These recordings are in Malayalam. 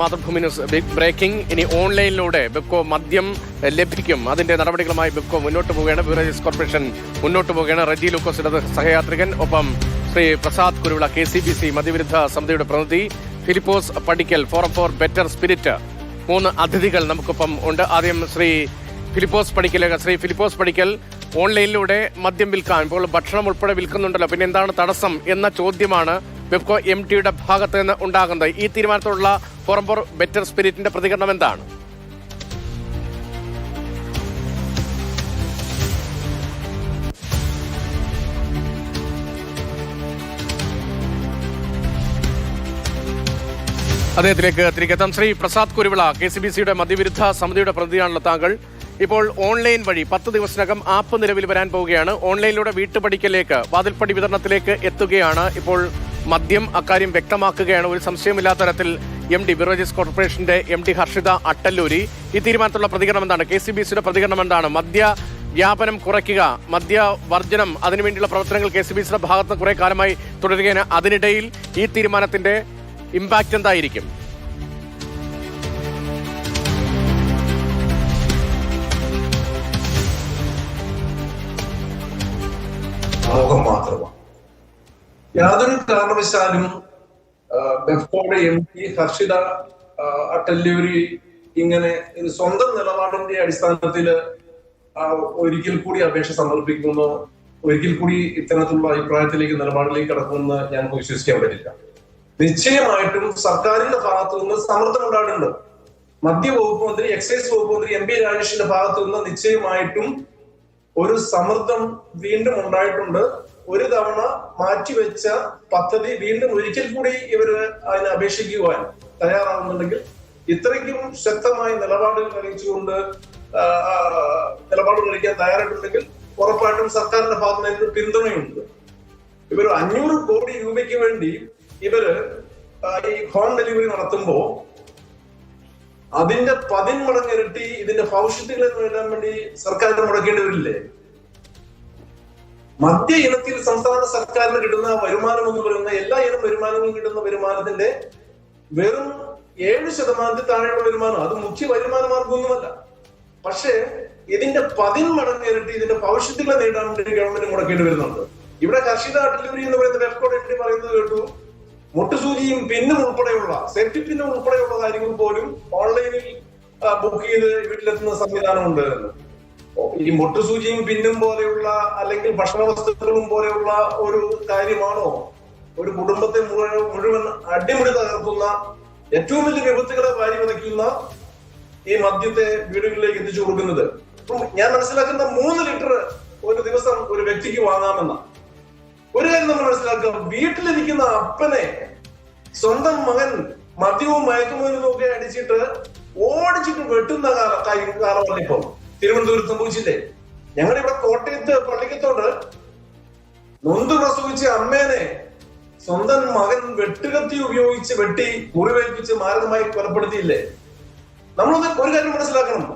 Mathrubhumi news big breaking. ഇനി ഓൺലൈനിലൂടെ ബെപ്കോ മദ്യം ലഭിക്കും. അതിന്റെ നടപടികളുമായി ബെപ്കോ മുന്നോട്ട് പോവുകയാണ്. ബിവറേജസ് കോർപ്പറേഷൻ മുന്നോട്ട് പോവുകയാണ്. റെജി ലൂക്കോസിന്റെ സഹയാത്രികൻ, ഒപ്പം ശ്രീ പ്രസാദ് കുരുവിള, KCBC മദ്യവിരുദ്ധ സമിതിയുടെ പ്രതിനിധി, ഫിലിപ്പോസ് പടിക്കൽ, ഫോറം ഫോർ ബെറ്റർ സ്പിരിറ്റ്, 3 അതിഥികൾ നമുക്കൊപ്പം ഉണ്ട്. ആദ്യം ശ്രീ ഫിലിപ്പോസ് പടിക്കൽ, ഓൺലൈനിലൂടെ മദ്യം വിൽക്കാൻ ഇപ്പോൾ ഭക്ഷണം ഉൾപ്പെടെ വിൽക്കുന്നുണ്ടല്ലോ, പിന്നെ എന്താണ് തടസ്സം എന്ന ചോദ്യമാണ് ബെപ്കോ MDയുടെ ഭാഗത്ത് നിന്ന് ഉണ്ടാകുന്നത്. ഈ തീരുമാനത്തോടുള്ള ഫോറം ഫോർ ബെറ്റർ സ്പിരിറ്റിന്റെ പ്രതികരണം എന്താണ്? അദ്ദേഹത്തിലേക്ക് തിരികെ എത്താം. ശ്രീ പ്രസാദ് കുരുവിള, KCBCയുടെ മദ്യവിരുദ്ധ സമിതിയുടെ പ്രതിനിധിയാണല്ലോ താങ്കൾ. ഇപ്പോൾ ഓൺലൈൻ വഴി 10 ദിവസത്തിനകം ആപ്പ് നിലവിൽ വരാൻ പോവുകയാണ്. ഓൺലൈനിലൂടെ വീട്ടുപടിക്കലേക്ക്, വാതിൽപ്പടി വിതരണത്തിലേക്ക് എത്തുകയാണ്. ഇപ്പോൾ മദ്യം അക്കാര്യം വ്യക്തമാക്കുകയാണ്. ഒരു സംശയമില്ലാത്ത തരത്തിൽ MD, ബിവറേജസ് കോർപ്പറേഷന്റെ MD ഹർഷിത അട്ടല്ലൂരി, ഈ തീരുമാനത്തിലുള്ള പ്രതികരണം എന്താണ്? KCBCയുടെ പ്രതികരണം എന്താണ്? മദ്യ വ്യാപനം കുറയ്ക്കുക, മദ്യ വർജനം, അതിനുവേണ്ടിയുള്ള പ്രവർത്തനങ്ങൾ KCBCയുടെ ഭാഗത്ത് കുറെ കാലമായി തുടരുകയാണ്. അതിനിടയിൽ ഈ തീരുമാനത്തിന്റെ ഇമ്പാക്ട് എന്തായിരിക്കും? മോഹം മാത്രമാണ്. യാതൊരു കാരണവശാലും ബെപ്കോയുടെ MD ഹർഷിത അട്ടല്ലൂരി ഇങ്ങനെ സ്വന്തം നിലപാടിന്റെ അടിസ്ഥാനത്തിൽ ഒരിക്കൽ കൂടി അപേക്ഷ സമർപ്പിക്കുമെന്നോ ഒരിക്കൽ കൂടി ഇത്തരത്തിലുള്ള അഭിപ്രായത്തിലേക്ക്, നിലപാടിലേക്ക് കടക്കുമെന്ന് ഞങ്ങൾക്ക് വിശ്വസിക്കാൻ പറ്റില്ല. നിശ്ചയമായിട്ടും സർക്കാരിന്റെ ഭാഗത്തു നിന്ന് സമ്മർദ്ദം ഉണ്ടായിട്ടുണ്ട്. മദ്യവകുപ്പ് മന്ത്രി, എക്സൈസ് വകുപ്പ് മന്ത്രി MP രാജേഷിന്റെ ഭാഗത്തു നിന്ന് നിശ്ചയമായിട്ടും ഒരു സമ്മർദ്ദം വീണ്ടും ഉണ്ടായിട്ടുണ്ട്. ഒരു തവണ മാറ്റിവെച്ച പദ്ധതി വീണ്ടും ഒരിക്കൽ കൂടി ഇവര് അതിനെ അപേക്ഷിക്കുവാൻ തയ്യാറാവുന്നുണ്ടെങ്കിൽ, ഇത്രയ്ക്കും ശക്തമായ നിലപാടുകൾ അറിയിച്ചുകൊണ്ട് നിലപാടുകൾ അറിയിക്കാൻ തയ്യാറായിട്ടുണ്ടെങ്കിൽ ഉറപ്പായിട്ടും സർക്കാരിന്റെ ഭാഗത്ത് നിന്ന് പിന്തുണയുണ്ട്. ഇവർ 500 കോടി രൂപയ്ക്ക് വേണ്ടി ഇവര് ഈ ഹോം ഡെലിവറി നടത്തുമ്പോ അതിന്റെ 10 മടങ്ങ് ഇരട്ടി ഇതിന്റെ ഭവിഷ്യത്തുകളെ നേടാൻ വേണ്ടി സർക്കാരിന് മുടക്കേണ്ടി വരില്ലേ? മദ്യ ഇനത്തിൽ സംസ്ഥാന സർക്കാരിന് കിട്ടുന്ന വരുമാനം എന്ന് പറയുന്ന എല്ലാ ഇനം വരുമാനങ്ങളും കിട്ടുന്ന വരുമാനത്തിന്റെ വെറും 7% താഴെയുള്ള വരുമാനം, അത് മുഖ്യ വരുമാന മാർഗമൊന്നുമല്ല. പക്ഷേ ഇതിന്റെ 10 മടങ്ങ് ഇരട്ടി ഇതിന്റെ ഭവിഷ്യത്തുകളെ നേടാൻ വേണ്ടി ഗവൺമെന്റ് മുടക്കേണ്ടി വരുന്നുണ്ട്. ഇവിടെ ഹർഷിത അട്ടല്ലൂരി എന്ന് പറയുന്ന ബെപ്കോയുടെ MD പറയുന്നത് കേട്ടു, മുട്ടുസൂചിയും പിന്നും ഉൾപ്പെടെയുള്ള, സേഫ്റ്റി പിന്നും ഉൾപ്പെടെയുള്ള കാര്യങ്ങൾ പോലും ഓൺലൈനിൽ ബുക്ക് ചെയ്ത് വീട്ടിലെത്തുന്ന സംവിധാനമുണ്ട് എന്ന്. ഈ മുട്ടുസൂചിയും പിന്നും പോലെയുള്ള അല്ലെങ്കിൽ ഭക്ഷണ വസ്തുക്കളും പോലെയുള്ള ഒരു കാര്യമാണോ ഒരു കുടുംബത്തെ മുഴുവൻ അടിമുടി തകർക്കുന്ന, ഏറ്റവും വലിയ വിപത്തുകളെ വാരി വയ്ക്കുന്ന ഈ മദ്യത്തെ വീടുകളിലേക്ക് എത്തിച്ചു കൊടുക്കുന്നത്? ഞാൻ മനസ്സിലാക്കുന്ന 3 ലിറ്റർ ഒരു ദിവസം ഒരു വ്യക്തിക്ക് വാങ്ങാമെന്ന ഒരു കാര്യം നമ്മൾ മനസ്സിലാക്കുക. വീട്ടിലിരിക്കുന്ന അപ്പനെ സ്വന്തം മകൻ മദ്യവും മയക്കുമരുന്നും ഒക്കെ അടിച്ചിട്ട് ഓടിച്ചിട്ട് വെട്ടുന്ന കാലമല്ല ഇപ്പൊ തിരുവനന്തപുരത്ത് സംഭവിച്ചില്ലേ? ഞങ്ങളുടെ ഇവിടെ കോട്ടയത്ത് പള്ളിക്കത്തോട് നൊന്ത് പ്രസവിച്ച അമ്മേനെ സ്വന്തം മകൻ വെട്ടുകത്തി ഉപയോഗിച്ച് വെട്ടി മുറിവേൽപ്പിച്ച് മാരകമായി കൊലപ്പെടുത്തിയില്ലേ? നമ്മളൊന്ന് ഒരു കാര്യം മനസ്സിലാക്കണം.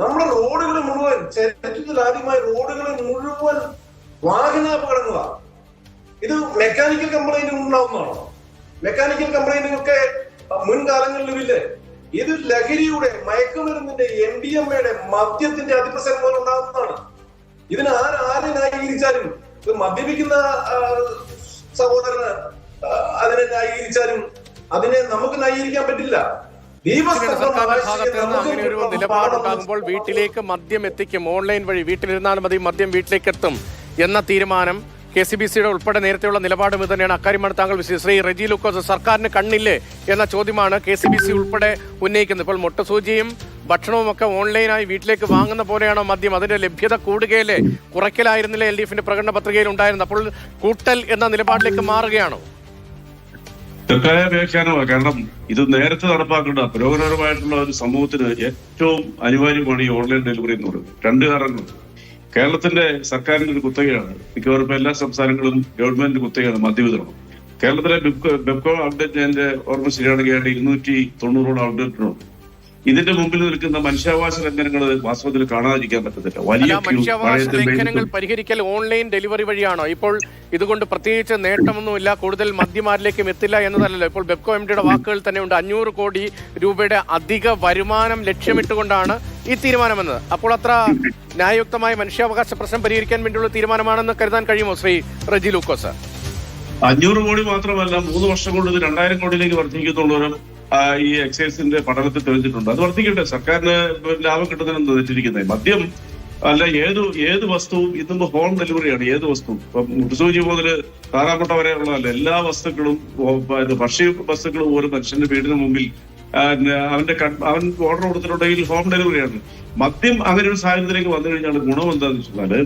നമ്മുടെ റോഡുകൾ മുഴുവൻ, ചരിത്രത്തിൽ ആദ്യമായി റോഡുകൾ മുഴുവൻ വാഹനാപകടങ്ങളാണ്. ഇത് മെക്കാനിക്കൽ കംപ്ലൈന്റ് ഉണ്ടാവുന്നതാണോ? മെക്കാനിക്കൽ കംപ്ലൈന്റുകളൊക്കെ മുൻകാലങ്ങളിലുമില്ലേ? ഇത് ലഹരിയുടെ, മയക്കുമരുന്നിന്റെ, MDMA-യുടെ, മദ്യത്തിന്റെ അതിപ്രസരം പോലെ ഉണ്ടാകുന്നതാണ്. ഇതിന് ആരെ ന്യായീകരിച്ചാലും, ഇത് മദ്യപിക്കുന്ന സഹോദരന് അതിനെ ന്യായീകരിച്ചാലും അതിനെ നമുക്ക് ന്യായീകരിക്കാൻ പറ്റില്ല. അങ്ങനെ ഒരു നിലപാടുണ്ടാകുമ്പോൾ വീട്ടിലേക്ക് മദ്യം എത്തിക്കും, ഓൺലൈൻ വഴി വീട്ടിലിരുന്നാൽ മതി, മദ്യം വീട്ടിലേക്ക് എത്തും എന്ന തീരുമാനം KCBCയുടെ ഉൾപ്പെടെ നേരത്തെയുള്ള നിലപാടും ഇത് തന്നെയാണ്. അക്കാര്യമാണ് താങ്കൾ ശ്രീ റെജി ലൂക്കോസ്, സർക്കാരിന് കണ്ണില്ലേ എന്ന ചോദ്യമാണ് KCBC ഉൾപ്പെടെ ഉന്നയിക്കുന്നത്. ഇപ്പോൾ മുട്ടസൂചിയും ഭക്ഷണവും ഒക്കെ ഓൺലൈനായി വീട്ടിലേക്ക് വാങ്ങുന്ന പോലെയാണോ മദ്യം? അതിന്റെ ലഭ്യത കൂടുകയല്ലേ, കുറയ്ക്കലായിരുന്നില്ലേ LDFന്റെ പ്രകടന പത്രികയിൽ ഉണ്ടായിരുന്നത്? അപ്പോൾ കൂട്ടൽ എന്ന നിലപാടിലേക്ക് മാറുകയാണോ? തെറ്റായ വ്യാഖ്യാനമാണ്. കാരണം ഇത് നേരത്തെ നടപ്പാക്കേണ്ട പുരോഗമനപരമായിട്ടുള്ള ഒരു സമൂഹത്തിന് ഏറ്റവും അനിവാര്യമാണ് ഈ ഓൺലൈൻ ഡെലിവറി എന്ന് പറയുന്നത്. 2 കാരണങ്ങളുണ്ട്. കേരളത്തിന്റെ സർക്കാരിന്റെ ഒരു കുത്തകയാണ്, മിക്കവാറും എല്ലാ സംസ്ഥാനങ്ങളും ഗവൺമെന്റിന്റെ കുത്തകയാണ് മദ്യവിതരണം. കേരളത്തിലെ ബെപ്കോ ഔട്ട്ലെറ്റ് എന്റെ ഓർമ്മ ശരിയാണെങ്കിൽ 290 ഔട്ട്ലെറ്റുണ്ട്. ഇതിന്റെ മുമ്പിൽ നിൽക്കുന്ന മനുഷ്യാവകാശ ലംഘനങ്ങൾ വാസ്തവത്തിൽ കാണാതിരിക്കാൻ പറ്റത്തില്ല. വലിയ മനുഷ്യാവകാശ ലംഘനങ്ങൾ പരിഹരിക്കൽ ഓൺലൈൻ ഡെലിവറി വഴിയാണോ? ഇപ്പോൾ ഇതുകൊണ്ട് പ്രത്യേകിച്ച് നേട്ടമൊന്നുമില്ല, കൂടുതൽ മദ്യമാരിലേക്കും എത്തില്ല എന്നതല്ലല്ലോ. ഇപ്പോൾ ബെപ്കോ എംഡിയുടെ വാക്കുകൾ തന്നെ ഉണ്ട്, 500 കോടി രൂപയുടെ അധിക വരുമാനം ലക്ഷ്യമിട്ടുകൊണ്ടാണ് ഈ തീരുമാനമെന്നത്. അപ്പോൾ അത്ര ന്യായയുക്തമായ മനുഷ്യാവകാശ പ്രശ്നം പരിഹരിക്കാൻ വേണ്ടിയുള്ള തീരുമാനമാണെന്ന് കരുതാൻ കഴിയുമോ ശ്രീ റെജി ലൂക്കോസ്? 500 കോടി മാത്രമല്ല, 3 വർഷം കൊണ്ട് ഇത് 2000 കോടിയിലേക്ക് വർദ്ധിക്കുന്നുള്ളവരും ഈ എക്സൈസിന്റെ പഠനത്തിൽ തെളിഞ്ഞിട്ടുണ്ട്. അത് വർദ്ധിക്കട്ടെ, സർക്കാരിന് ലാഭം കിട്ടുന്നതിന് തെറ്റിരിക്കുന്നത്. മദ്യം അല്ല, ഏത് വസ്തുവും ഇന്നിപ്പോ ഹോം ഡെലിവറിയാണ്. ഏത് വസ്തുവും ഇപ്പൊ മുട്ടുസൂചി മുതൽ താറാമുട്ട വരെയുള്ളതല്ല, എല്ലാ വസ്തുക്കളും ഭക്ഷ്യ വസ്തുക്കളും ഒരു മനുഷ്യന്റെ വീടിന് മുമ്പിൽ അവൻ ഓർഡർ കൊടുത്തിട്ടുണ്ടെങ്കിൽ ഹോം ഡെലിവറിയാണ്. മദ്യം അങ്ങനെ ഒരു സാഹചര്യത്തിലേക്ക് വന്നു കഴിഞ്ഞാൽ ഗുണം എന്താണെന്ന് വെച്ചാല്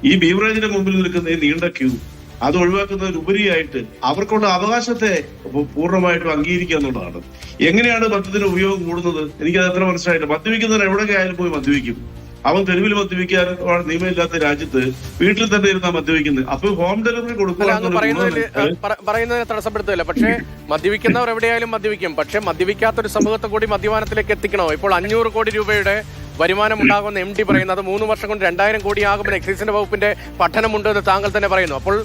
ഈ ബീവറേജിന്റെ മുമ്പിൽ നിൽക്കുന്ന ഈ നീണ്ട ക്യൂ അത് ഒഴിവാക്കുന്നതിനുപരിയായിട്ട് അവർക്കുള്ള അവകാശത്തെ പൂർണ്ണമായിട്ടും അംഗീകരിക്കുക എന്നുള്ളതാണ്. എങ്ങനെയാണ് മദ്യത്തിന്റെ ഉപയോഗം കൂടുന്നത്? എനിക്കത് അത്ര മനസ്സിലായില്ല. മദ്യപിക്കുന്നവർ എവിടെയൊക്കെ ആയാലും പോയി മദ്യപിക്കും. അവൻ തെരുവിൽ മദ്യപിക്കാൻ നിയമമില്ലാത്ത രാജ്യത്ത് വീട്ടിൽ തന്നെ ഇരുന്നാ മദ്യപിക്കുന്നത്. അപ്പൊ ഹോം ഡെലിവറി പറയുന്നതിനെ തടസ്സപ്പെടുത്തില്ല. പക്ഷേ മദ്യപിക്കുന്നവർ എവിടെയായാലും മദ്യപിക്കും. പക്ഷെ മദ്യപിക്കാത്തൊരു സമൂഹത്തെ കൂടി മദ്യപാനത്തിലേക്ക് എത്തിക്കണോ? ഇപ്പോൾ 500 കോടി രൂപയുടെ വരുമാനം ഉണ്ടാകുമെന്ന് MD പറയുന്നത്, അത് 3 വർഷം കൊണ്ട് 2000 കോടി ആകുമെന്ന് എക്സൈസിന്റെ വകുപ്പിന്റെ പഠനമുണ്ട് എന്ന് താങ്കൾ തന്നെ പറയുന്നു. അപ്പോൾ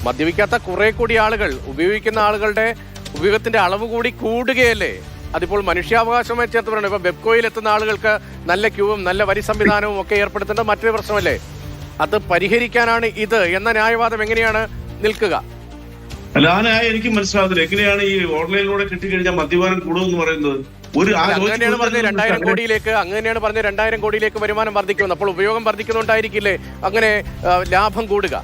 മദ്യപിക്കാത്ത കുറെ കൂടി ആളുകൾ, ഉപയോഗിക്കുന്ന ആളുകളുടെ ഉപയോഗത്തിന്റെ അളവ് കൂടി കൂടുകയല്ലേ? അതിപ്പോൾ മനുഷ്യാവകാശവുമായി ചേർത്ത് പറയണം. ഇപ്പൊ ബെപ്കോയിൽ എത്തുന്ന ആളുകൾക്ക് നല്ല ക്യൂവും നല്ല വരി സംവിധാനവും ഒക്കെ ഏർപ്പെടുത്തേണ്ടത് മറ്റൊരു പ്രശ്നമല്ലേ? അത് പരിഹരിക്കാനാണ് ഇത് എന്ന ന്യായവാദം എങ്ങനെയാണ് നിൽക്കുക? അല്ല, ആ ന്യായം എനിക്ക് മനസ്സിലാകുന്നില്ല. എങ്ങനെയാണ് ഈ ഓൺലൈനിലൂടെ കിട്ടിക്കഴിഞ്ഞാൽ മദ്യപാനം കൂടുമെന്ന് പറയുന്നത്? അങ്ങനെയാണ് പറഞ്ഞത് 2000 കോടിയിലേക്ക്, അങ്ങനെയാണ് പറഞ്ഞത് 2000 കോടിയിലേക്ക് വരുമാനം വർദ്ധിക്കുന്നു. അപ്പോൾ ഉപയോഗം വർദ്ധിക്കുന്നുണ്ടായിരിക്കില്ലേ അങ്ങനെ ലാഭം കൂടുക?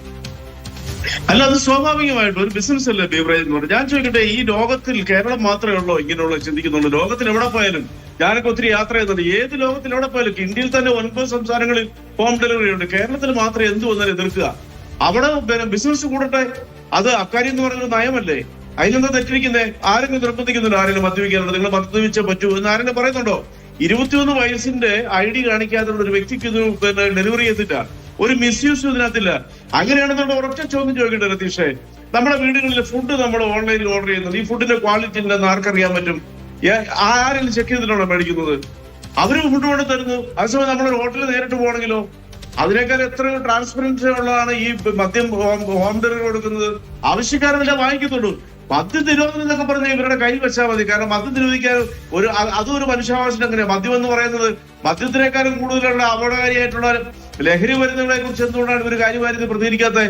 അല്ല, അത് സ്വാഭാവികമായിട്ടും ഒരു ബിസിനസ് അല്ലേ ബീവറേജ് എന്ന് പറഞ്ഞാൽ. ഞാൻ ചോദിക്കട്ടെ, ഈ ലോകത്തിൽ കേരളം മാത്രമേ ഉള്ളൂ ഇങ്ങനെയുള്ള ചിന്തിക്കുന്നുള്ളൂ? ലോകത്തിൽ എവിടെ പോയാലും, ഞാനൊക്കെ ഒത്തിരി യാത്ര ചെയ്യുന്നുണ്ട്, ഏത് ലോകത്തിൽ എവിടെ പോയാലും, ഇന്ത്യയിൽ തന്നെ 9 സംസ്ഥാനങ്ങളിൽ ഹോം ഡെലിവറി ഉണ്ട്. കേരളത്തിൽ മാത്രം എന്ത് വന്നാലും എതിർക്കുക. അവിടെ ബിസിനസ് കൂടട്ടെ, അത് അക്കാര്യം എന്ന് പറയുന്നത് നയമല്ലേ? അതിനെന്താ തെറ്റിരിക്കുന്നേ? ആരെങ്കിലും നിർബന്ധിക്കുന്നുണ്ടോ ആരെങ്കിലും മദ്യപിക്കാനുണ്ട്? നിങ്ങൾ മദ്യപിച്ചേ പറ്റൂ എന്ന് ആരെങ്കിലും പറയുന്നുണ്ടോ? 21 വയസ്സിന്റെ ID കാണിക്കാത്ത ഒരു വ്യക്തിക്ക് ഇത് ഡെലിവറി ചെയ്തില്ല, ഒരു മിസ്യൂസും ഇതിനകത്തില്ല. അങ്ങനെയാണെന്നുള്ള ഒരൊറ്റ ചോദ്യം ചോദിക്കട്ടെ രതീഷേ, നമ്മുടെ വീടുകളിലെ ഫുഡ് നമ്മൾ ഓൺലൈനിൽ ഓർഡർ ചെയ്യുന്നത്, ഈ ഫുഡിന്റെ ക്വാളിറ്റി ഉണ്ടെന്ന് ആർക്കറിയാൻ പറ്റും? ആരെങ്കിലും ചെക്ക് ചെയ്തിട്ടാണോ മേടിക്കുന്നത്? അവര് ഫുഡ് കൊണ്ട് തരുന്നു. അതേസമയം നമ്മളൊരു ഹോട്ടലിൽ നേരിട്ട് പോകണമെങ്കിലോ അതിനേക്കാൾ എത്രയോ ട്രാൻസ്പെറൻസി ഉള്ളതാണ് ഈ മദ്യം ഹോം ഡെലിവറി കൊടുക്കുന്നത്. ആവശ്യക്കാരല്ല വാങ്ങിക്കത്തുള്ളൂ. മദ്യം നിരോധനം എന്നൊക്കെ പറഞ്ഞാൽ ഇവരുടെ കയ്യിൽ വെച്ചാൽ മതി. കാരണം മദ്യം നിരോധിക്കാൻ അതും ഒരു മനുഷ്യാവകാശം. എങ്ങനെയാ മദ്യം എന്ന് പറയുന്നത്? മദ്യത്തിനേക്കാളും കൂടുതലുള്ള അപകടകാരിയായിട്ടുള്ള ലഹരി മരുന്നുകളെ കുറിച്ച് എന്തുകൊണ്ടാണ് ഇവർ കാര്യമായിട്ട് പ്രതികരിക്കാത്തത്?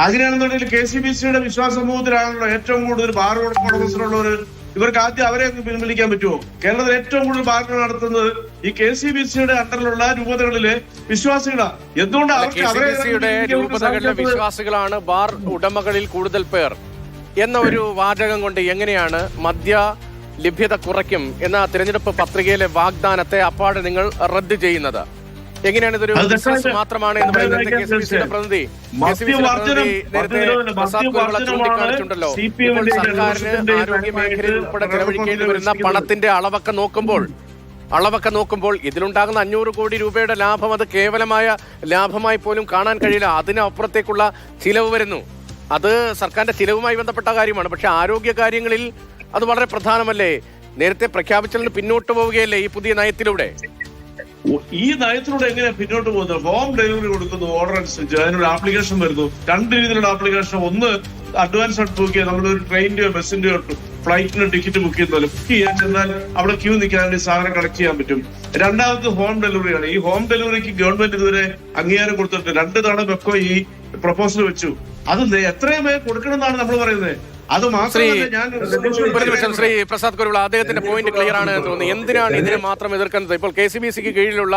അങ്ങനെയാണെന്നുണ്ടെങ്കിൽ KCBCയുടെ വിശ്വാസ സമൂഹത്തിലാണല്ലോ ഏറ്റവും കൂടുതൽ ബാർ ഉടമസ്ഥരുള്ളവർ. ഇവർക്ക് ആദ്യം അവരെ പിൻവലിക്കാൻ പറ്റുമോ? കേരളത്തിൽ ഏറ്റവും കൂടുതൽ ബാറുകൾ നടത്തുന്നത് ഈ KCBCയുടെ അണ്ടറിലുള്ള രൂപതകളിലെ വിശ്വാസികളാണ്. എന്തുകൊണ്ട് രൂപതകളിലെ വിശ്വാസികളാണ് ബാർ ഉടമകളിൽ കൂടുതൽ പേർ എന്ന ഒരു വാചകം കൊണ്ട് എങ്ങനെയാണ് മദ്യ ലഭ്യത കുറയ്ക്കും എന്ന തിരഞ്ഞെടുപ്പ് പത്രികയിലെ വാഗ്ദാനത്തെ അപ്പാടെ നിങ്ങൾ റദ്ദ് ചെയ്യുന്നത്? എങ്ങനെയാണ് ഇതൊരു ബിസിനസ് മാത്രമാണ് എന്ന് പറയുന്നത്? KCBCയുടെ പ്രതിനിധി നേരത്തെ പ്രസാദ് കുരുവിള ചൂണ്ടിക്കാണിച്ചിട്ടുണ്ടല്ലോ. ഇപ്പോൾ സർക്കാരിന് ആരോഗ്യ മേഖലയിൽ ഉൾപ്പെടെ ചെലവഴിക്കേണ്ടി വരുന്ന പണത്തിന്റെ അളവൊക്കെ നോക്കുമ്പോൾ ഇതിലുണ്ടാകുന്ന 500 കോടി രൂപയുടെ ലാഭം അത് കേവലമായ ലാഭമായി പോലും കാണാൻ കഴിയില്ല. അതിനപ്പുറത്തേക്കുള്ള ചിലവ് വരുന്നു. അത് സർക്കാരിന്റെ ചിലവുമായി ബന്ധപ്പെട്ട കാര്യമാണ്. പക്ഷെ ആരോഗ്യ കാര്യങ്ങളിൽ അത് വളരെ പ്രധാനമല്ലേ? നേരത്തെ പ്രഖ്യാപിച്ചതിന് പിന്നോട്ട് പോവുകയല്ലേ ഈ പുതിയ നയത്തിലൂടെ? ഈ നയത്തിലൂടെ എങ്ങനെ പിന്നോട്ട് പോകുന്നത്? ഹോം ഡെലിവറി കൊടുക്കുന്നു, ഓർഡർ അനുസരിച്ച് അതിനൊരു ആപ്ലിക്കേഷൻ വരുന്നു. 2 രീതിയിലുള്ള ആപ്ലിക്കേഷൻ. ഒന്ന്, അഡ്വാൻസ് ആയിട്ട് ബുക്ക് ചെയ്യാം. നമ്മളൊരു ട്രെയിനിന്റെയോ ബസ്സിന്റെയോ ഫ്ലൈറ്റിന് ടിക്കറ്റ് ബുക്ക് ചെയ്യുന്നല്ലോ, ബുക്ക് ചെയ്യാൻ ചെന്നാൽ അവിടെ ക്യൂ നിൽക്കാൻ വേണ്ടി സാധനം കളക്ട് ചെയ്യാൻ പറ്റും. രണ്ടാമത് ഹോം ഡെലിവറിയാണ്. ഈ ഹോം ഡെലിവറിക്ക് ഗവൺമെന്റ് ഇതുവരെ അംഗീകാരം കൊടുത്തിട്ടുണ്ട്. 2 തവണ ബെപ്കോ ഈ പ്രപ്പോസൽ വെച്ചു. അത് എത്രയും പേര് കൊടുക്കണം എന്നാണ് നമ്മൾ പറയുന്നത്. അത് മാത്രമല്ല, ഞാൻ ശ്രീ പ്രസാദ് കുരുവിള അദ്ദേഹത്തിന്റെ പോയിന്റ് ക്ലിയർ ആണ് എന്ന് തോന്നുന്നു. എന്തിനാണ് ഇതിനെ മാത്രം എതിർക്കുന്നത്? ഇപ്പോൾ KCBCക്ക് കീഴിലുള്ള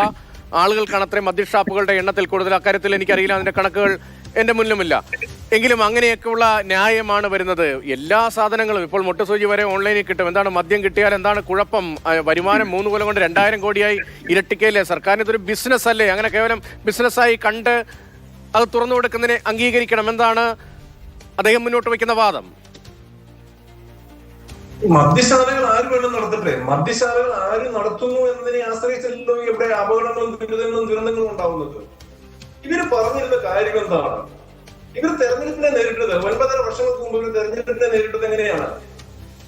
ആളുകൾക്കാണ് അത്രയും മദ്യഷാപ്പുകളുടെ എണ്ണത്തിൽ കൂടുതൽ. അക്കാര്യത്തിൽ എനിക്കറിയില്ല, അതിന്റെ കണക്കുകൾ എന്റെ മുന്നിലുമില്ല. എങ്കിലും അങ്ങനെയൊക്കെയുള്ള ന്യായമാണ് വരുന്നത്. എല്ലാ സാധനങ്ങളും ഇപ്പോൾ മുട്ടുസൂചി വരെ ഓൺലൈനിൽ കിട്ടും. എന്താണ് മദ്യം കിട്ടിയാൽ എന്താണ് കുഴപ്പം? വരുമാനം 3 കൊല്ലം കൊണ്ട് 2000 കോടിയായി ഇരട്ടിക്കയില്ലേ? സർക്കാരിന് ഇതൊരു ബിസിനസ് അല്ലേ? അങ്ങനെ കേവലം ബിസിനസ്സായി കണ്ട് അത് തുറന്നു കൊടുക്കുന്നതിനെ അംഗീകരിക്കണം. എന്താണ് അദ്ദേഹം മുന്നോട്ട് വയ്ക്കുന്ന വാദം? മദ്യശാലകൾ ആര് വേണം നടത്തട്ടെ? മദ്യശാലകൾ ആര് നടത്തുന്നു എന്നതിനെ ആശ്രയിച്ചല്ലോ ഇവിടെ അപകടങ്ങളും ദുരന്തങ്ങളും ഉണ്ടാവുന്നത്. ഇവര് പറഞ്ഞിരുന്ന കാര്യം എന്താണ്? ഇവർ തെരഞ്ഞെടുപ്പിനെ നേരിട്ടത് 9.5 വർഷങ്ങൾക്ക് മുമ്പ് ഇവർ തെരഞ്ഞെടുപ്പിനെ നേരിട്ടത് എങ്ങനെയാണ്?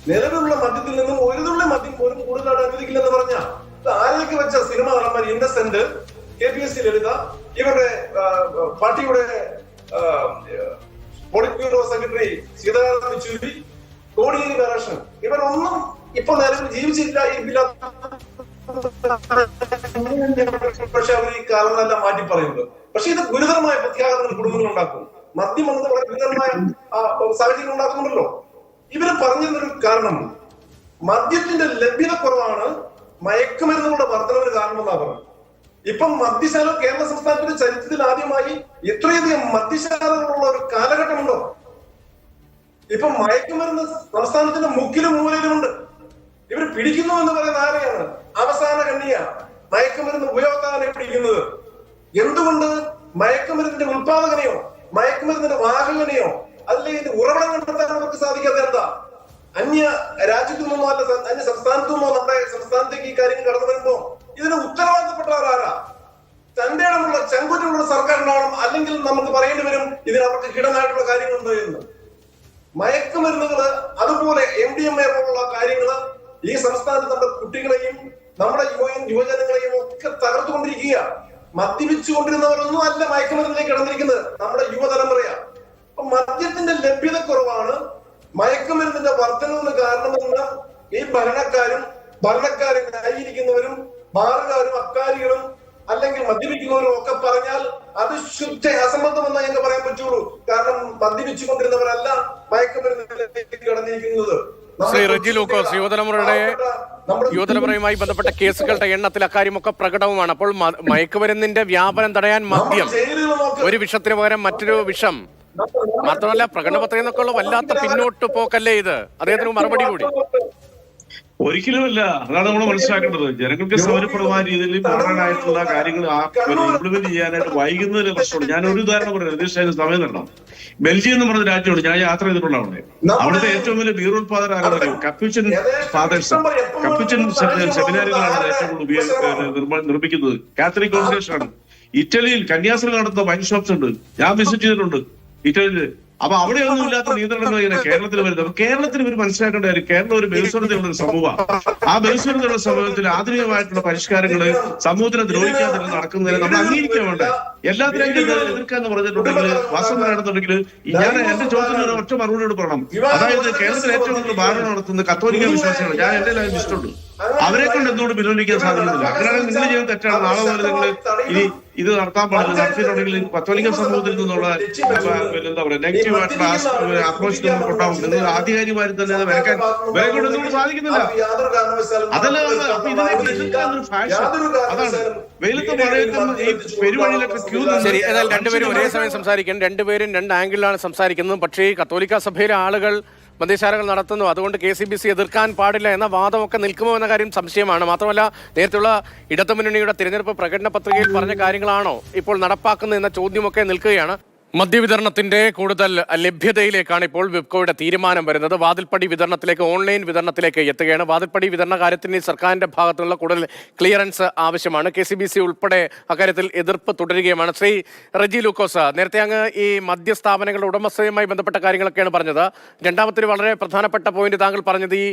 നിലവിലുള്ള മദ്യത്തിൽ നിന്നും ഒരു തുള്ളി മദ്യം പോലും കൂടുതൽ അനുവദിക്കില്ലെന്ന് പറഞ്ഞ ഇറക്കി വെച്ച സിനിമ നടന്മാർ ഇന്നസെന്റ്, KPSC ലളിത, ഇവരുടെ പാർട്ടിയുടെ polit bureau secretary Sitharaman Yechury, Kodiyeri Balakrishnan, ഇവരൊന്നും ഇപ്പൊ നിലവിൽ ജീവിച്ചില്ല. പക്ഷെ അവർ ഈ കാലങ്ങളെല്ലാം മാറ്റി പറയുന്നത്. പക്ഷെ ഇത് ഗുരുതരമായ പ്രത്യാഘാതങ്ങൾ കുടുംബങ്ങൾ ഉണ്ടാക്കും. മദ്യം എന്നത് വളരെ ഗുരുതരമായ സാഹചര്യം ഉണ്ടാക്കുന്നുണ്ടല്ലോ. ഇവര് പറഞ്ഞതിനൊരു കാരണം മദ്യത്തിന്റെ ലഭ്യത കുറവാണ് മയക്കുമരുന്നുകളുടെ വർധനവിന് കാരണമെന്നാണ് പറഞ്ഞത്. ഇപ്പം മദ്യശാല കേരള സംസ്ഥാനത്തിന്റെ ചരിത്രത്തിൽ ആദ്യമായി ഇത്രയധികം മദ്യശാലകളുള്ള ഒരു കാലഘട്ടമുണ്ടോ? ഇപ്പൊ മയക്കുമരുന്ന് സംസ്ഥാനത്തിന്റെ മുക്കിലും മൂലയിലുമുണ്ട്. ഇവർ പിടിക്കുന്നു എന്ന് പറയുന്ന ആരെയാണ്? അവസാന കണ്ണിയ മയക്കുമരുന്ന് ഉപയോക്താവിനെ പിടിക്കുന്നത്. എന്തുകൊണ്ട്? മയക്കുമരുന്നിന്റെ ഉത്പാദകനെയോ മയക്കുമരുന്നിന്റെ വാഹകനെയോ അല്ലെങ്കിൽ ഉറവിടം കണ്ടെത്താൻ അവർക്ക് സാധിക്കാത്ത എന്താ? അന്യ രാജ്യത്തു നിന്നോ അല്ല അന്യ സംസ്ഥാനത്തു നിന്നോ നമ്മുടെ സംസ്ഥാനത്തേക്ക് ഈ കാര്യങ്ങൾ കടന്നു വരുമ്പോ ഇതിന് ഉത്തരവാദിത്തപ്പെട്ടവരാരാ? തന്റെ ഇടമുള്ള ചങ്കുറ്റുള്ള സർക്കാരിനാണ്. അല്ലെങ്കിൽ നമുക്ക് പറയേണ്ടി വരും ഇതിന് അവർക്ക് ഹിഡനായിട്ടുള്ള കാര്യങ്ങളുണ്ട് എന്ന്. മയക്കുമരുന്നുകള് അതുപോലെ MDMA പോലുള്ള കാര്യങ്ങള് ഈ സംസ്ഥാനത്ത് നമ്മുടെ കുട്ടികളെയും നമ്മുടെ യുവജനങ്ങളെയും ഒക്കെ തകർത്തുകൊണ്ടിരിക്കുക. മദ്യപിച്ചുകൊണ്ടിരുന്നവരൊന്നും അല്ല മയക്കുമരുന്നിലേക്ക് കടന്നിരിക്കുന്നത്, നമ്മുടെ യുവതലമുറയാ. അപ്പൊ മദ്യത്തിന്റെ ലഭ്യത കുറവാണ് മയക്കുമരുന്നിന്റെ വർധനവിന് കാരണമെന്ന് ഈ ഭരണക്കാരെ ന്യായീകരിക്കുന്നവരും ബാറുകാരും അക്കാരികളും അല്ലെങ്കിൽ മദ്യപിക്കുന്നവരും ഒക്കെ പറഞ്ഞാൽ അത് ശുദ്ധ അസംബന്ധമെന്ന് ഞങ്ങൾക്ക് പറയാൻ പറ്റുള്ളൂ. കാരണം മദ്യപിച്ചുകൊണ്ടിരുന്നവരല്ല മയക്കുമരുന്നിലേക്ക് കടന്നിരിക്കുന്നത്. ശ്രീ റെജി ലൂക്കോസ്, യുവതലമുറയുമായി ബന്ധപ്പെട്ട കേസുകളുടെ എണ്ണത്തിൽ അക്കാര്യമൊക്കെ പ്രകടവുമാണ്. അപ്പോൾ മയക്കുമരുന്നിന്റെ വ്യാപനം തടയാൻ മദ്യം ഒരു വിഷത്തിന് പകരം മറ്റൊരു വിഷം, മാത്രമല്ല പ്രകടനപത്രിക എന്നൊക്കെയുള്ള വല്ലാത്ത പിന്നോട്ട് പോക്കല്ലേ ഇത്? അദ്ദേഹത്തിന് മറുപടി കൂടി. ഒരിക്കലുമല്ല. അതാണ് നമ്മൾ മനസ്സിലാക്കേണ്ടത്. ജനങ്ങൾക്ക് സൗകര്യപ്രദമായ രീതിയിൽ മോഡേണായിട്ടുള്ള കാര്യങ്ങൾ ഇംപ്ലിമെന്റ് ചെയ്യാനായിട്ട് വൈകുന്നതിന് പ്രശ്നമുണ്ട്. ഞാൻ ഒരു ഉദാഹരണം പറയാം, തീർച്ചയായും സമയം തരണം. ബെൽജിയം എന്ന് പറഞ്ഞ രാജ്യമുണ്ട്, ഞാൻ യാത്ര ചെയ്തിട്ടുള്ള അവിടുത്തെ ഏറ്റവും വലിയ ബീർ ഉത്പാദനം ആരാണ്? കപ്യൂച്ചൻ ഫാദേഴ്സ്, കപ്യൂച്ചൻ സെമിനാറുകളാണ് ഏറ്റവും കൂടുതൽ നിർമ്മിക്കുന്നത്. കാത്തലിക് കോൺഗ്രേഷൻ ആണ്. ഇറ്റലിയിൽ കന്യാസ്ത്രീ നടത്തുന്ന വൈൻ ഷോപ്സ് ഉണ്ട്, ഞാൻ വിസിറ്റ് ചെയ്തിട്ടുണ്ട് ഇറ്റലിയില്. അപ്പൊ അവിടെയൊന്നും ഇല്ലാത്ത നിയന്ത്രണങ്ങൾ ഇങ്ങനെ കേരളത്തിൽ വരുന്നത്. അപ്പൊ കേരളത്തിൽ ഇവർ മനസ്സിലാക്കേണ്ട കാര്യം, കേരളം ഒരു ബഹുസ്വരതയുള്ള ഒരു സമൂഹമാണ്. ആ ബഹുസ്വരതയുള്ള സമൂഹത്തിൽ ആധുനികമായിട്ടുള്ള പരിഷ്കാരങ്ങള് സമൂഹത്തിനെ ദ്രോഹിക്കാതെ നടക്കുന്നതിന് നമ്മൾ അംഗീകരിക്കാൻ വേണ്ട. എല്ലാത്തിനെയും എതിർക്കാന്ന് പറഞ്ഞിട്ടുണ്ടെങ്കിൽ വാസം നടത്തുന്നുണ്ടെങ്കിൽ ഞാൻ എന്റെ ചോദ്യത്തിന് ഒറ്റ മറുപടിയോട് പറയണം. അതായത് കേരളത്തിൽ ഏറ്റവും കൂടുതൽ ഭാരണം നടത്തുന്നത് കത്തോലിക്ക വിശ്വാസികളാണ്. ഞാൻ എന്റെ ലൈഫ് ലിസ്റ്റുണ്ട്. അവരെ കൊണ്ട് എന്തുകൊണ്ട് പിൻവലിക്കാൻ സാധിക്കുന്നില്ല? അങ്ങനെയാണെങ്കിൽ നിങ്ങൾ ചെയ്യുന്നത് തെറ്റാണ്. നാളെ മുതൽ നിങ്ങൾ ഇനി ഇത് നടത്താൻ പാടില്ല. നടത്തിയിട്ടുണ്ടെങ്കിൽ കത്തോലിക്ക സമൂഹത്തിൽ നിന്നുള്ള എന്താ പറയുക നെഗറ്റീവ് ആയിട്ടുള്ള അപ്രോച്ച് നിങ്ങൾക്ക് ഉണ്ടാവും. നിങ്ങൾ ആധികാരികമായി തന്നെ അത് വരെ കൊണ്ട് എന്തുകൊണ്ട് സാധിക്കുന്നില്ല? അതല്ല. അപ്പൊ ഇതിനെ എതിർക്കാനൊരു ഫാഷൻ. അതാണ് വെയിലത്ത് മഴയത്തും ഈ പെരുവഴിയിലൊക്കെ ക്യൂ. ശരി, ഏതായാലും രണ്ടുപേരും ഒരേ സമയം സംസാരിക്കണം. രണ്ടുപേരും രണ്ട് ആംഗിളിലാണ് സംസാരിക്കുന്നത്. പക്ഷേ ഈ കത്തോലിക്ക സഭയിലെ ആളുകൾ മദ്യശാലകൾ നടത്തുന്നു, അതുകൊണ്ട് KCBC എതിർക്കാൻ പാടില്ല എന്ന വാദമൊക്കെ നിൽക്കുമോ എന്ന കാര്യം സംശയമാണ്. മാത്രമല്ല, നേരത്തെയുള്ള ഇടതുമുന്നണിയുടെ തിരഞ്ഞെടുപ്പ് പ്രകടന പത്രികയിൽ പറഞ്ഞ കാര്യങ്ങളാണോ ഇപ്പോൾ നടപ്പാക്കുന്നത് എന്ന ചോദ്യമൊക്കെ നിൽക്കുകയാണ്. മദ്യവിതരണത്തിന്റെ കൂടുതൽ ലഭ്യതയിലേക്കാണ് ഇപ്പോൾ വിപ്കോയുടെ തീരുമാനം വരുന്നത്. വാതിൽപ്പടി വിതരണത്തിലേക്ക്, ഓൺലൈൻ വിതരണത്തിലേക്ക് എത്തുകയാണ്. വാതിൽപ്പടി വിതരണ കാര്യത്തിന് സർക്കാരിന്റെ ഭാഗത്തുനിന്നുള്ള കൂടുതൽ ക്ലിയറൻസ് ആവശ്യമാണ്. KCBC ഉൾപ്പെടെ അക്കാര്യത്തിൽ എതിർപ്പ് തുടരുകയുമാണ്. ശ്രീ റെജി ലൂക്കോസ്, നേരത്തെ അങ്ങ് ഈ മദ്യസ്ഥാപനങ്ങളുടെ ഉടമസ്ഥയുമായി ബന്ധപ്പെട്ട കാര്യങ്ങളൊക്കെയാണ് പറഞ്ഞത്. രണ്ടാമത്തെ വളരെ പ്രധാനപ്പെട്ട പോയിന്റ് താങ്കൾ പറഞ്ഞത് ഈ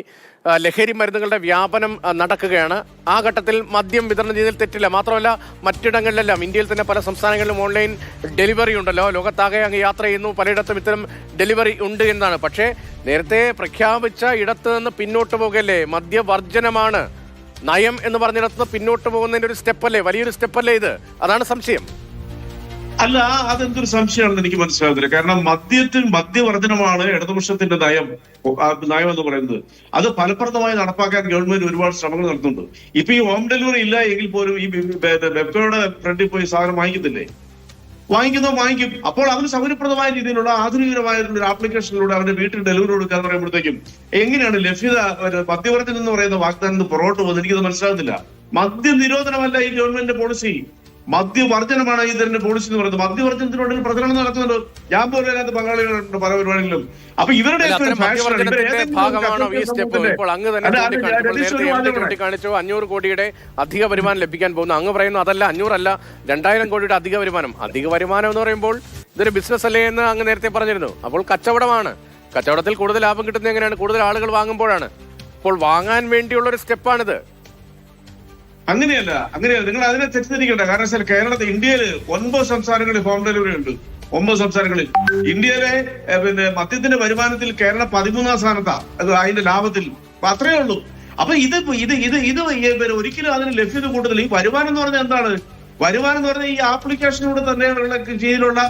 ലഹരി മരുന്നുകളുടെ വ്യാപനം നടക്കുകയാണ്. ആ ഘട്ടത്തിൽ മദ്യം വിതരണം ചെയ്തതിൽ തെറ്റില്ല. മാത്രമല്ല, മറ്റിടങ്ങളിലെല്ലാം ഇന്ത്യയിൽ തന്നെ പല സംസ്ഥാനങ്ങളിലും ഓൺലൈൻ ഡെലിവറി ഉണ്ടല്ലോ. ലോകത്താകെ അങ്ങ് യാത്ര ചെയ്യുന്നു, പലയിടത്തും ഇത്തരം ഡെലിവറി ഉണ്ട് എന്നാണ്. പക്ഷേ നേരത്തെ പ്രഖ്യാപിച്ച ഇടത്ത് നിന്ന് പിന്നോട്ട് പോകല്ലേ? മദ്യവർജനമാണ് നയം എന്ന് പറഞ്ഞിടത്ത് പിന്നോട്ട് പോകുന്നതിന്റെ ഒരു സ്റ്റെപ്പല്ലേ, വലിയൊരു സ്റ്റെപ്പല്ലേ ഇത്? അതാണ് സംശയം. അല്ല, അതെന്തൊരു സംശയമാണെന്ന് എനിക്ക് മനസ്സിലാകുന്നില്ല. കാരണം മദ്യവർദ്ധനമാണ് ഇടതുപക്ഷത്തിന്റെ നയം എന്ന് പറയുന്നത്. അത് ഫലപ്രദമായി നടപ്പാക്കാൻ ഗവൺമെന്റ് ഒരുപാട് ശ്രമങ്ങൾ നടത്തുന്നുണ്ട്. ഇപ്പൊ ഈ ഹോം ഡെലിവറി ഇല്ല എങ്കിൽ പോലും ഈ വെബ്കോയുടെ ഫ്രണ്ടിൽ പോയി സാധനം വാങ്ങിക്കുന്നില്ലേ? വാങ്ങിക്കും. അപ്പോൾ അതിന് സൗകര്യപ്രദമായ രീതിയിലുള്ള ആധുനികമായ ഒരു ആപ്ലിക്കേഷനിലൂടെ അവന്റെ വീട്ടിൽ ഡെലിവറി കൊടുക്കുക എന്ന് പറയുമ്പോഴത്തേക്കും എങ്ങനെയാണ് ലഭ്യത മദ്യവർദ്ധനം എന്ന് പറയുന്ന വാഗ്ദാനം പുറകോട്ട് പോകുന്നത്? എനിക്കത് മനസ്സിലാകുന്നില്ല. മദ്യ നിരോധനമല്ല ഈ ഗവൺമെന്റിന്റെ പോളിസി, മദ്യവർജനമാണ് ഇതിന്റെ പോളിസി എന്ന് പറയുന്നത്. മദ്യവർജനത്തിനോട് പ്രചരണം നടത്തുന്നുണ്ട്. ഞാൻ പോലും അതിനകത്ത് പങ്കാളികളുണ്ട് പല പരിപാടികളിലും. അപ്പൊ ഇവരുടെ കാണിച്ചു 500 കോടിയുടെ അധിക വരുമാനം ലഭിക്കാൻ പോകുന്നു. അങ്ങ് പറയുന്നു അതല്ല, 500 അല്ല, 2000 കോടിയുടെ അധിക വരുമാനം. അധിക വരുമാനം എന്ന് പറയുമ്പോൾ ഇതൊരു ബിസിനസ് അല്ലേ എന്ന് അങ്ങ് നേരത്തെ പറഞ്ഞിരുന്നു. അപ്പോൾ കച്ചവടമാണ്. കച്ചവടത്തിൽ കൂടുതൽ ലാഭം കിട്ടുന്നത് എങ്ങനെയാണ്? കൂടുതൽ ആളുകൾ വാങ്ങുമ്പോഴാണ്. അപ്പോൾ വാങ്ങാൻ വേണ്ടിയുള്ള ഒരു സ്റ്റെപ്പാണിത്. അങ്ങനെയല്ല. നിങ്ങൾ അതിനെ തെറ്റിദ്ധരിക്കണ്ട. കാരണം വെച്ചാൽ കേരളത്തിൽ, ഇന്ത്യയിൽ 9 സംസ്ഥാനങ്ങളിൽ ഹോം ഡെലിവറി ഉണ്ട്. 9 സംസ്ഥാനങ്ങളിൽ. ഇന്ത്യയിലെ മദ്യത്തിന്റെ വരുമാനത്തിൽ കേരളം 13ാം സ്ഥാനത്താ, അത് അതിന്റെ ലാഭത്തിൽ. അപ്പൊ അത്രയേ ഉള്ളൂ. അപ്പൊ ഇത് ഒരിക്കലും അതിന് ലഭ്യത കൂടുതൽ. ഈ വരുമാനം എന്ന് പറഞ്ഞാൽ എന്താണ്? വരുമാനം എന്ന് പറഞ്ഞാൽ ഈ ആപ്ലിക്കേഷനിലൂടെ തന്നെയുള്ള രീതിയിലുള്ള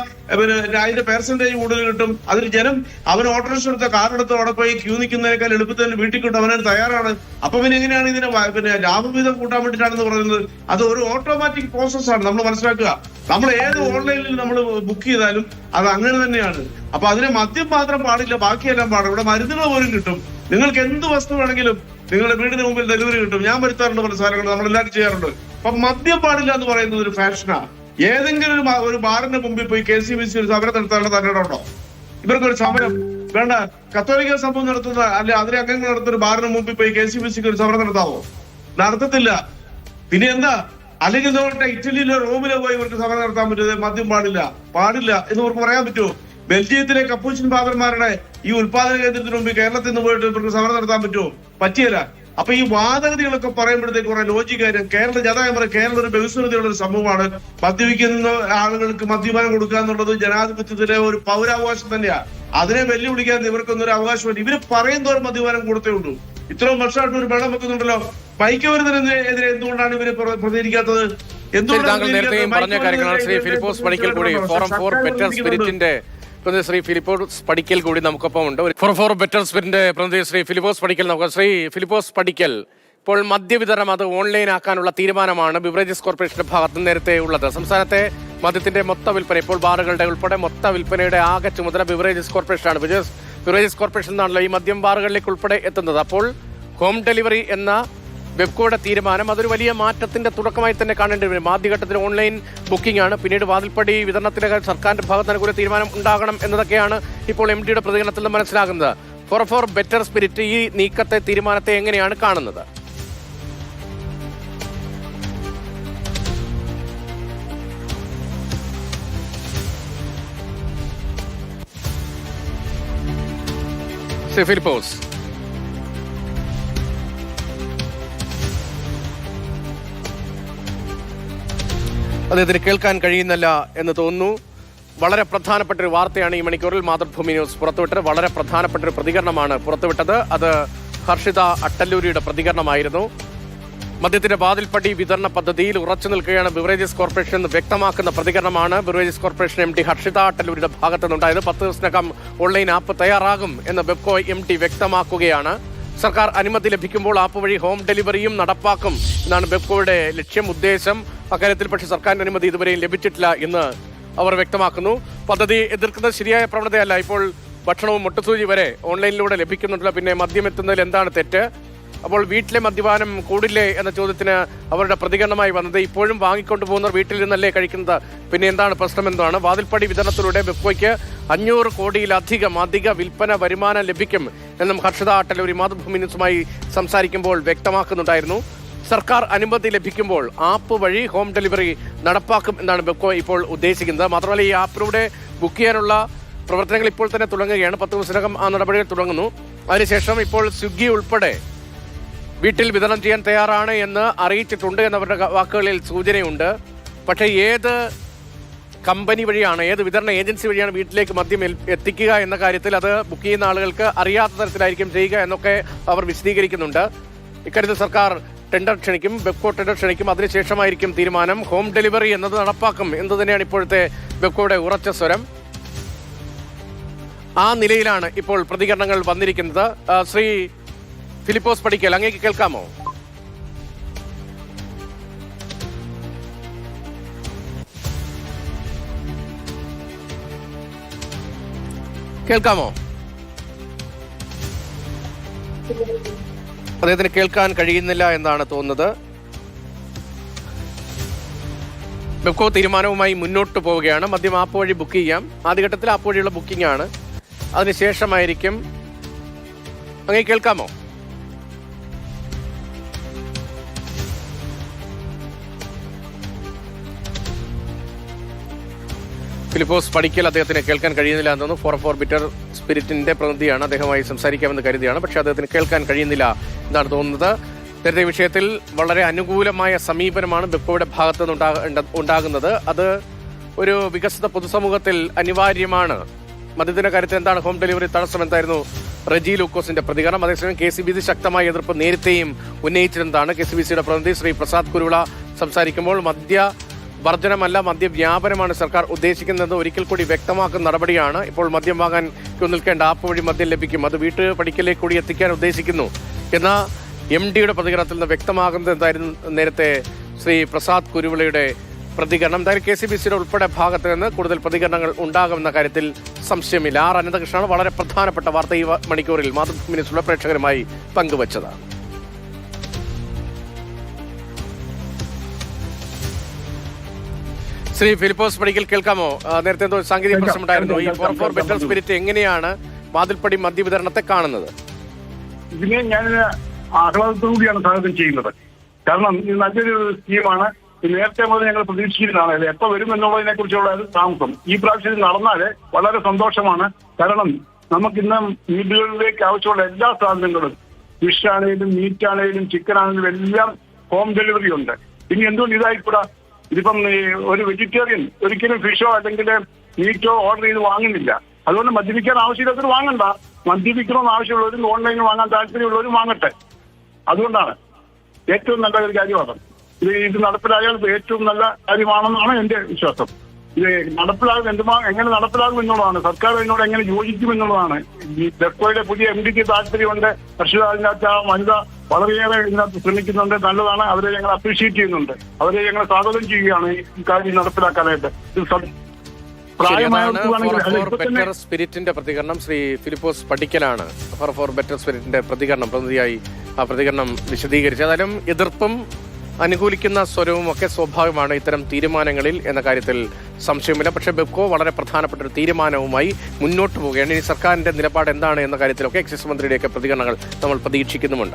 അതിന്റെ പെർസെന്റേജ് കൂടുതൽ കിട്ടും. അതിൽ ജനം അവൻ ഓട്ടോറിക്ഷ എടുത്ത കാർ എടുത്ത് അവിടെ പോയി ക്യൂ നിൽക്കുന്നതിനേക്കാൾ എളുപ്പത്തിൽ വീട്ടിൽ കിട്ടും, അവനത് തയ്യാറാണ്. അപ്പൊ പിന്നെ എങ്ങനെയാണ് ഇതിനെ ലാഭവിഹിതം കൂട്ടാൻ വേണ്ടിയിട്ടാണെന്ന് പറയുന്നത്? അത് ഒരു ഓട്ടോമാറ്റിക് പ്രോസസ്സാണ്. നമ്മൾ മനസ്സിലാക്കുക. നമ്മൾ ഏത് ഓൺലൈനിൽ നമ്മൾ ബുക്ക് ചെയ്താലും അത് അങ്ങനെ തന്നെയാണ്. അപ്പൊ അതിന് മദ്യം മാത്രം പാടില്ല, ബാക്കിയെല്ലാം പാടും. ഇവിടെ മരുന്നുകൾ പോലും കിട്ടും. നിങ്ങൾക്ക് എന്ത് വസ്തു വേണമെങ്കിലും നിങ്ങളുടെ വീടിന് മുമ്പിൽ ഡെലിവറി കിട്ടും. ഞാൻ വരുത്താറുണ്ട് പല സാധനങ്ങൾ, നമ്മളെല്ലാവരും ചെയ്യാറുണ്ട്. അപ്പൊ മദ്യം പാടില്ല എന്ന് പറയുന്നത് ഒരു ഫാഷനാ. ഏതെങ്കിലും ഒരു ബാറിന്റെ മുമ്പിൽ പോയി KCBC ഒരു സമരം നടത്താനുള്ള തന്നെയുണ്ടോ? ഇവർക്കൊരു സമരം വേണ്ട. കത്തോലിക്ക സംഭവം നടത്തുന്ന അല്ലെ അതിലെ അംഗങ്ങൾ നടത്തുന്ന ബാറിന് മുമ്പിൽ പോയി KCBCക്ക് ഒരു സമരം നടത്താവോ? നടത്തത്തില്ല. പിന്നെ എന്താ? അല്ലെങ്കിൽ നോക്കട്ടെ, ഇറ്റലിയിലോ റോമിലോ പോയി ഇവർക്ക് സമരം നടത്താൻ പറ്റുന്നത് മദ്യം പാടില്ല എന്ന് ഇവർക്ക് പറയാൻ പറ്റുമോ? ബെൽജിയത്തിലെ കപ്പൂച്ചിൻ ഫാദർമാരുടെ ഈ ഉത്പാദന കേന്ദ്രത്തിന് മുമ്പ് കേരളത്തിൽ നിന്ന് പോയിട്ട് ഇവർക്ക് സമരം നടത്താൻ പറ്റുമോ? പറ്റിയല്ല. അപ്പൊ ഈ വാദഗതികളൊക്കെ പറയുമ്പോഴത്തേക്ക് കുറെ ലോജിക്കാര്യം. കേരളം ഒരു ബഹുസ്വരതയുള്ള ഒരു സമൂഹമാണ്. മദ്യപിക്കുന്ന ആളുകൾക്ക് മദ്യപാനം കൊടുക്കുക എന്നുള്ളത് ജനാധിപത്യത്തിലെ ഒരു പൗരാവകാശം തന്നെയാ. അതിനെ വെല്ലുവിളിക്കാൻ ഇവർക്കൊന്നും ഒരു അവകാശമില്ല. ഇവര് പറയുന്നവർ മദ്യപാനം കൊടുത്തേ ഉള്ളൂ. ഇത്രയും വർഷമായിട്ട് ഒരു വെള്ളം വെക്കുന്നുണ്ടല്ലോ. മയക്കുമരുന്നിനെതിരെ എന്തുകൊണ്ടാണ് ഇവര് പ്രതികരിക്കാത്തത്? താങ്കൾ നേരത്തെയും പറഞ്ഞ കാര്യങ്ങളാണ് ശ്രീ ഫിലിപ്പോസ് പടിക്കൽ കൂടി ഫോറം ഫോർ ബെറ്റർ സ്പിരിറ്റിന്റെ ശ്രീ ഫിലിപ്പോസ് പടിക്കൽ കൂടി നമുക്കൊപ്പം ഉണ്ട്. ഫോറം ഫോർ ബെറ്റർ സ്പിരിറ്റിന്റെ പ്രതിനിധി ശ്രീ ഫിലിപ്പോസ് പടിക്കൽ നമുക്ക്. ശ്രീ ഫിലിപ്പോസ് പടിക്കൽ, ഇപ്പോൾ മദ്യവിതരണം അത് ഓൺലൈൻ ആക്കാനുള്ള തീരുമാനമാണ് ബിവറേജസ് കോർപ്പറേഷന്റെ ഭാഗത്ത് നേരത്തെ ഉള്ളത്. സംസ്ഥാനത്തെ മദ്യത്തിന്റെ മൊത്ത വിൽപ്പന, ഇപ്പോൾ ബാറുകളുടെ ഉൾപ്പെടെ മൊത്ത വിൽപ്പനയുടെ ആകെ ചുമതല ബിവറേജസ് കോർപ്പറേഷനാണ്. ബിവറേജസ് കോർപ്പറേഷൻ എന്നാണല്ലോ ഈ മദ്യം ബാറുകളിലേക്ക് ഉൾപ്പെടെ എത്തുന്നത്. അപ്പോൾ ഹോം ഡെലിവറി എന്ന വെബ്കോയുടെ തീരുമാനം അതൊരു വലിയ മാറ്റത്തിന്റെ തുടക്കമായി തന്നെ കാണേണ്ടി വരും. ആദ്യഘട്ടത്തിൽ ഓൺലൈൻ ബുക്കിംഗ് ആണ്, പിന്നീട് വാതിൽപ്പടി വിതരണത്തിലെ സർക്കാരിന്റെ ഭാഗത്ത് അനുകൂല തീരുമാനം ഉണ്ടാകണം എന്നതൊക്കെയാണ് ഇപ്പോൾ MDയുടെ പ്രതികരണത്തിൽ നിന്ന് മനസ്സിലാകുന്നത്. ഫോറം ഫോർ ബെറ്റർ സ്പിരിറ്റ് ഈ നീക്കത്തെ, തീരുമാനത്തെ എങ്ങനെയാണ് കാണുന്നത്? ഫിലിപ്പോസ്, അദ്ദേഹത്തിന് കേൾക്കാൻ കഴിയുന്നില്ല എന്ന് തോന്നുന്നു. വളരെ പ്രധാനപ്പെട്ട ഒരു വാർത്തയാണ് ഈ മണിക്കൂറിൽ മാതൃഭൂമി ന്യൂസ് പുറത്തുവിട്ടത്. വളരെ പ്രധാനപ്പെട്ട ഒരു പ്രതികരണമാണ് പുറത്തുവിട്ടത്. അത് ഹർഷിത അട്ടല്ലൂരിയുടെ പ്രതികരണമായിരുന്നു. മദ്യത്തിന്റെ വാതിൽപ്പടി വിതരണ പദ്ധതിയിൽ ഉറച്ചു നിൽക്കുകയാണ് ബിവറേജസ് കോർപ്പറേഷൻ എന്ന് വ്യക്തമാക്കുന്ന പ്രതികരണമാണ് ബിവറേജസ് കോർപ്പറേഷൻ MD ഹർഷിത അട്ടല്ലൂരിയുടെ ഭാഗത്തു നിന്നുണ്ടായത്. 10 ദിവസത്തിനകം ഓൺലൈൻ ആപ്പ് തയ്യാറാകും എന്ന് ബെബ്കോ MD വ്യക്തമാക്കുകയാണ്. സർക്കാർ അനുമതി ലഭിക്കുമ്പോൾ ആപ്പ് വഴി ഹോം ഡെലിവറിയും നടപ്പാക്കും എന്നാണ് ബെബ്കോയുടെ ലക്ഷ്യം, ഉദ്ദേശം. അക്കാര്യത്തിൽ പക്ഷേ സർക്കാരിന്റെ അനുമതി ഇതുവരെയും ലഭിച്ചിട്ടില്ല എന്ന് അവർ വ്യക്തമാക്കുന്നു. പദ്ധതി എതിർക്കുന്നത് ശരിയായ പ്രവണതയല്ല. ഇപ്പോൾ ഭക്ഷണവും മുട്ടസൂചി വരെ ഓൺലൈനിലൂടെ ലഭിക്കുന്നുണ്ടല്ലോ, പിന്നെ മദ്യം എത്തുന്നതിൽ എന്താണ് തെറ്റ്? അപ്പോൾ വീട്ടിലെ മദ്യപാനം കൂടില്ലേ എന്ന ചോദ്യത്തിന് അവരുടെ പ്രതികരണമായി വന്നത്, ഇപ്പോഴും വാങ്ങിക്കൊണ്ടു പോകുന്നവർ വീട്ടിൽ നിന്നല്ലേ കഴിക്കുന്നത്, പിന്നെ എന്താണ് പ്രശ്നം എന്നതാണ്. വാതിൽപ്പടി വിതരണത്തിലൂടെ ബെബ്കോയ്ക്ക് 500 കോടിയിലധികം അധിക വിൽപ്പന വരുമാനം ലഭിക്കും എന്നും ഹർഷിത അട്ടല്ലൂരി മാതൃഭൂമി ന്യൂസുമായി സംസാരിക്കുമ്പോൾ വ്യക്തമാക്കുന്നുണ്ടായിരുന്നു. സർക്കാർ അനുമതി ലഭിക്കുമ്പോൾ ആപ്പ് വഴി ഹോം ഡെലിവറി നടപ്പാക്കും എന്നാണ് ബെബ്കോ ഇപ്പോൾ ഉദ്ദേശിക്കുന്നത്. മാത്രമല്ല ഈ ആപ്പിലൂടെ ബുക്ക് ചെയ്യാനുള്ള പ്രവർത്തനങ്ങൾ ഇപ്പോൾ തന്നെ തുടങ്ങുകയാണ്. 10 ദിവസത്തിനകം ആ നടപടികൾ തുടങ്ങുന്നു. അതിനുശേഷം ഇപ്പോൾ സ്വിഗ്ഗി ഉൾപ്പെടെ വീട്ടിൽ വിതരണം ചെയ്യാൻ തയ്യാറാണ് എന്ന് അറിയിച്ചിട്ടുണ്ട് എന്നവരുടെ വാക്കുകളിൽ സൂചനയുണ്ട്. പക്ഷേ ഏത് കമ്പനി വഴിയാണ്, ഏത് വിതരണ ഏജൻസി വഴിയാണ് വീട്ടിലേക്ക് മദ്യം എത്തിക്കുക എന്ന കാര്യത്തിൽ അത് ബുക്ക് ചെയ്യുന്ന ആളുകൾക്ക് അറിയാത്ത തരത്തിലായിരിക്കും ചെയ്യുക എന്നൊക്കെ അവർ വിശദീകരിക്കുന്നുണ്ട്. ഇക്കാര്യത്തിൽ സർക്കാർ ടെൻഡർ ക്ഷണിക്കും, ബെബ്കോ ടെൻഡർ ക്ഷണിക്കും. അതിനുശേഷമായിരിക്കും തീരുമാനം. ഹോം ഡെലിവറി എന്നത് നടപ്പാക്കും എന്ന് തന്നെയാണ് ഇപ്പോഴത്തെ ബെബ്കോയുടെ ഉറച്ച സ്വരം. ആ നിലയിലാണ് ഇപ്പോൾ പ്രതികരണങ്ങൾ വന്നിരിക്കുന്നത്. ശ്രീ ഫിലിപ്പോസ് പടിക്കൽ, അങ്ങേക്ക് കേൾക്കാമോ? കേൾക്കാമോ? അദ്ദേഹത്തിന് കേൾക്കാൻ കഴിയുന്നില്ല എന്നാണ് തോന്നുന്നത്. ബെബ്കോ തീരുമാനവുമായി മുന്നോട്ട് പോവുകയാണ്. മദ്യം ആപ്പ് വഴി ബുക്ക് ചെയ്യാം. ആദ്യഘട്ടത്തിൽ ആപ്പ് വഴിയുള്ള ബുക്കിംഗ് ആണ്. അതിനുശേഷമായിരിക്കും. അങ്ങേ കേൾക്കാമോ? ഫിലിപ്പോസ് പടിക്കൽ, അദ്ദേഹത്തിന് കേൾക്കാൻ കഴിയുന്നില്ല എന്ന് തോന്നുന്നു. ഫോറം ഫോർ ബെറ്റർ സ്പിരിറ്റിന്റെ പ്രതിനിധിയാണ്, അദ്ദേഹവുമായി സംസാരിക്കാമെന്ന് കരുതിയാണ്. പക്ഷേ അദ്ദേഹത്തിന് കേൾക്കാൻ കഴിയുന്നില്ല എന്നാണ് തോന്നുന്നത്. നേരത്തെ ഈ വിഷയത്തിൽ വളരെ അനുകൂലമായ സമീപനമാണ് ബെപ്കോയുടെ ഭാഗത്തു നിന്ന് ഉണ്ടാകുന്നത്. അത് ഒരു വികസിത പൊതുസമൂഹത്തിൽ അനിവാര്യമാണ്. മദ്യത്തിന്റെ കാര്യത്തിൽ എന്താണ് ഹോം ഡെലിവറി തടസ്സം എന്തായിരുന്നു റെജി ലൂക്കോസിന്റെ പ്രതികരണം. അതേസമയം KCBC ശക്തമായ എതിർപ്പ് നേരത്തെയും ഉന്നയിച്ചിരുന്നതാണ്. KCBCയുടെ പ്രതിനിധി ശ്രീ പ്രസാദ് കുരുവിള സംസാരിക്കുമ്പോൾ മദ്യവർജനമല്ല മദ്യവ്യാപനമാണ് സർക്കാർ ഉദ്ദേശിക്കുന്നത് ഒരിക്കൽ കൂടി വ്യക്തമാക്കുന്ന നടപടിയാണ്. ഇപ്പോൾ മദ്യം വാങ്ങാൻ നിൽക്കേണ്ട ആപ്പ് വഴി മദ്യം ലഭിക്കും, അത് വീട്ടുപടിക്കലേക്ക് കൂടി എത്തിക്കാൻ ഉദ്ദേശിക്കുന്നു എന്ന MDയുടെ പ്രതികരണത്തിൽ നിന്ന് വ്യക്തമാകുന്നത് എന്തായിരുന്നു നേരത്തെ ശ്രീ പ്രസാദ് കുരുവിളയുടെ പ്രതികരണം. എന്തായാലും KCBCയുടെ ഉൾപ്പെടെ ഭാഗത്ത് നിന്ന് കൂടുതൽ പ്രതികരണങ്ങൾ ഉണ്ടാകുമെന്ന കാര്യത്തിൽ സംശയമില്ല. അനന്തകൃഷ്ണനാണ് വളരെ പ്രധാനപ്പെട്ട വാർത്ത ഈ മണിക്കൂറിൽ മാതൃഭൂമി ന്യൂസിലുള്ള പ്രേക്ഷകരുമായി പങ്കുവച്ചതാണ്. ശ്രീ ഫിലിപ്പോസ് പടിക്കൽ, കേൾക്കാമോ? നേരത്തെ എന്തോ സാങ്കേതിക പ്രശ്നമുണ്ടായിരുന്നു. ഈ ഫോർ ബെറ്റർ സ്പിരിറ്റ് എങ്ങനെയാണ് വാതിൽപ്പടി മദ്യവിതരണത്തെ കാണുന്നത്? ഇതിനെ ഞാൻ ആഹ്ലാദത്തോടുകൂടിയാണ് സ്വാഗതം ചെയ്യുന്നത്. കാരണം ഇത് നല്ലൊരു സ്കീമാണ്. നേരത്തെ മുതൽ ഞങ്ങൾ പ്രതീക്ഷിക്കുന്നതാണ്. എപ്പോൾ വരും എന്നുള്ളതിനെ കുറിച്ചുള്ള താമസം ഈ പ്രാവശ്യം നടന്നാൽ വളരെ സന്തോഷമാണ്. കാരണം നമുക്കിന്ന് വീടുകളിലേക്ക് ആവശ്യമുള്ള എല്ലാ സാധനങ്ങളും, ഫിഷ് ആണെങ്കിലും മീറ്റ് ആണെങ്കിലും ചിക്കൻ ആണെങ്കിലും എല്ലാം ഹോം ഡെലിവറി ഉണ്ട്. ഇനി എന്തുകൊണ്ട് ഇതായിക്കൂടാ? ഇതിപ്പം ഒരു വെജിറ്റേറിയൻ ഒരിക്കലും ഫിഷോ അല്ലെങ്കിൽ മീറ്റോ ഓർഡർ ചെയ്ത് വാങ്ങുന്നില്ല. അതുകൊണ്ട് മദ്യപിക്കാൻ ആവശ്യമില്ലാത്തവർ വാങ്ങണ്ട. മദ്യപിക്കണമെന്ന് ആവശ്യമുള്ളവരും ഓൺലൈനിൽ വാങ്ങാൻ താല്പര്യമുള്ളവരും വാങ്ങട്ടെ. അതുകൊണ്ടാണ് ഏറ്റവും നല്ല ഒരു കാര്യമാണ്. ഇത് നടപ്പിലായാൽ ഏറ്റവും നല്ല കാര്യമാണെന്നാണ് എന്റെ വിശ്വാസം. ഇത് എങ്ങനെ നടപ്പിലാകും എന്നുള്ളതാണ്. സർക്കാർ എന്നോട് എങ്ങനെ യോജിക്കും എന്നുള്ളതാണ്. ഈ ബെപ്കോയുടെ പുതിയ MDക്ക് താല്പര്യമുണ്ട്. പക്ഷേ അതിനകത്ത് ആ വനിത വളരെയേറെ ഇതിനകത്ത് ശ്രമിക്കുന്നുണ്ട്. നല്ലതാണ്. അവരെ ഞങ്ങൾ അപ്രീഷിയേറ്റ് ചെയ്യുന്നുണ്ട്. അവരെ ഞങ്ങൾ സ്വാഗതം ചെയ്യുകയാണ് ഈ കാര്യം നടപ്പിലാക്കാനായിട്ട്. ബെറ്റർ സ്പിരിറ്റിന്റെ പ്രതികരണം ശ്രീ ഫിലിപ്പോസ് പടിക്കലാണ്. ഫോർ ബെറ്റർ സ്പിരിറ്റിന്റെ പ്രതികരണം പ്രതിനിധിയായി ആ പ്രതികരണം വിശദീകരിച്ചു. ഏതായാലും എതിർപ്പും അനുകൂലിക്കുന്ന സ്വരവും ഒക്കെ സ്വാഭാവികമാണ് ഇത്തരം തീരുമാനങ്ങളിൽ എന്ന കാര്യത്തിൽ സംശയമില്ല. പക്ഷേ ബെപ്കോ വളരെ പ്രധാനപ്പെട്ട ഒരു തീരുമാനവുമായി മുന്നോട്ട് പോവുകയാണ്. ഇനി സർക്കാരിന്റെ നിലപാട് എന്താണ് എന്ന കാര്യത്തിലൊക്കെ എക്സൈസ് മന്ത്രിയുടെയൊക്കെ പ്രതികരണങ്ങൾ നമ്മൾ പ്രതീക്ഷിക്കുന്നുമുണ്ട്.